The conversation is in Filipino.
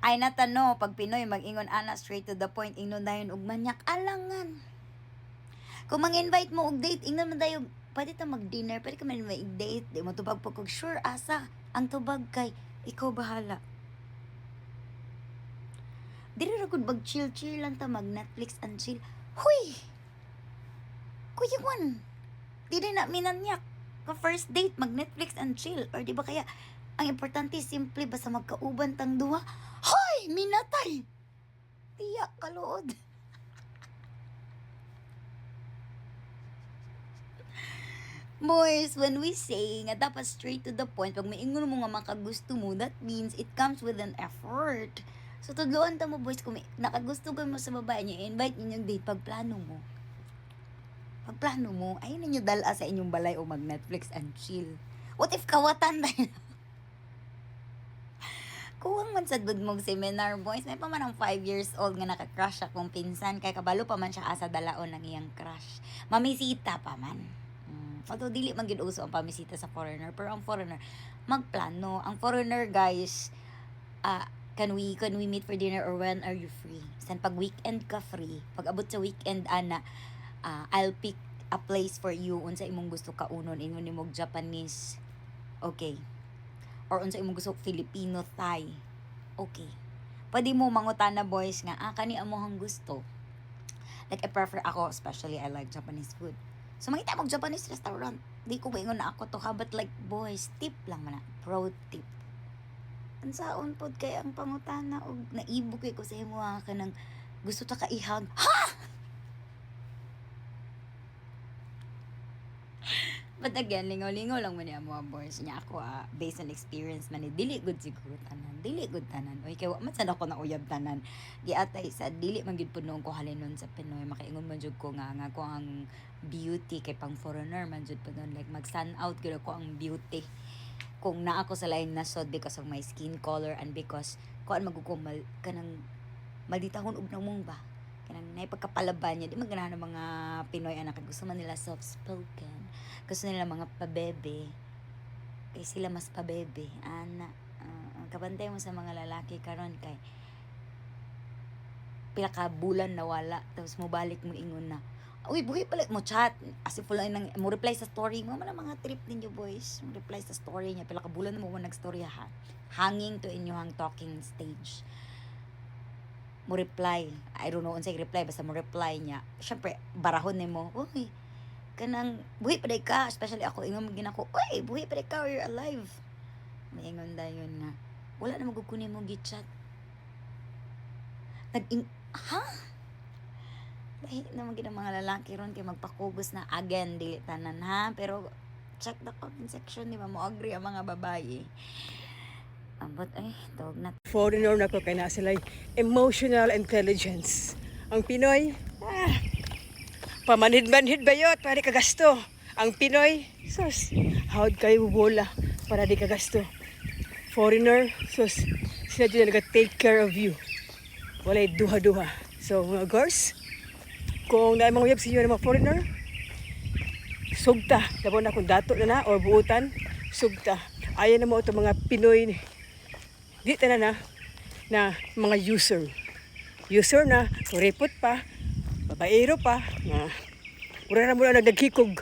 Ay natano, pag Pinoy, mag-ingon ana straight to the point, ingnon dayon og manyak, alangan. Kung mang-invite mo og date, ingnon man dayon, pwede ta mag-dinner, pwede ka man mag-date, di mo tubag po kog sure, asa, ang tubag kay, ikaw bahala. Dili ra gud mag-chill-chill lang ta, mag-Netflix and chill. Huy! Kuya Juan, dili na minanyak. Ka first date, mag-Netflix and chill. Or di ba kaya, ang importante, simple, basta magkauban tang duha. Hoy! Minatay! Tiyak kalood. Boys, when we say nga dapat straight to the point, pag maingon mo nga makagusto mo, that means it comes with an effort. So, tudloan ta mo, boys, kung nakagusto ka mo sa babae niya, invite ninyong date, pagplano mo. Pagplano mo, ayun ninyo dala sa inyong balay o mag-Netflix and chill. What if kawatan na yun? Kuwang man sa dudmog seminar, boys, may pa man ang 5 years old nga nakakrush akong pinsan, kay kabalo pa man siya asa dalaon ng iyang crush. Mamisita pa man. Although dili man gid uso ang pamisita sa foreigner, pero ang foreigner magplano. Ang foreigner, guys, can we meet for dinner or when are you free? San pag weekend ka free? Pag abot sa weekend ana, I'll pick a place for you unsa imong gusto kaunon, ingon nimo Japanese. Okay. Or unsa imong gusto Filipino, Thai. Okay. Pwede mo mangutana, boys, nga kani amohang gusto. Like I prefer ako, especially I like Japanese food. So mangita mo Japanese restaurant. Di ko maingon na ako to ha, but like boys, tip lang man na, pro tip. Unsaon pod kay ang pangutana og naibog kay ko sa imo ka nang gusto ta ka ihag. Ha! But again, lingaw-lingaw lang man niya mga boys niya ako based on experience man ni dili good siguro tanan. Dili good tanan. Oy kay wa man sad ako na uyab tanan. Giatay sa dili man gid puno ko halinon sa Pinoy, makaingon man jud ko nga ko ang beauty kay pang foreigner man jud punon, like mag stand out gid ko ang beauty. Kung naa ako sa lain nasod because of my skin color and because kuan magukumal kanang malditahon ug namong ba kanang nay pagkapalaban niya di man ganahan ng mga Pinoy anak, gusto man nila soft spoken, gusto nila mga pabebe kay sila mas pabebe ana. Kabantay mo sa mga lalaki karon kay pila ka bulan nawala tapos mo balik mo ingon na uy, buhay pala mo chat. As if wala nang mo reply sa story mo. Man ang mga trip ninyo, boys. Mo reply sa story niya. Pila ka bulan na mo nag-story ha. Hanging to inyong talking stage. Mo reply. I don't know unsay reply. Basta mo reply niya. Siyempre, barahon ni mo. Uy, kanang, buhay pa ka. Especially ako, ingon mo ginako. Uy, buhay pa ka or you're alive. May ingon dayon na. Wala na magukunin mo gichat. Ha? Lahi naman gina mga lalaki ron kay magpakugos na again dili tanan ha, pero check the comment section di ba mo agree ang mga babae. But ay tawag na Foreigner na ko kay na sila emotional intelligence. Ang Pinoy pamanhid-manhid bayot para di kagasto. Ang Pinoy sus hawd kayo bola para di kagasto. Foreigner sus sila dyan nag-take care of you. Walay duha-duha. So mga girls, kung na mga uyab sa inyo ng mga foreigner, sugta. Labo na kung dato na or buutan, sugta. Ayan na mo ito mga Pinoy. Di na mga user. User na, kuripot pa, babaero pa, na mura na muna nagdagkikog.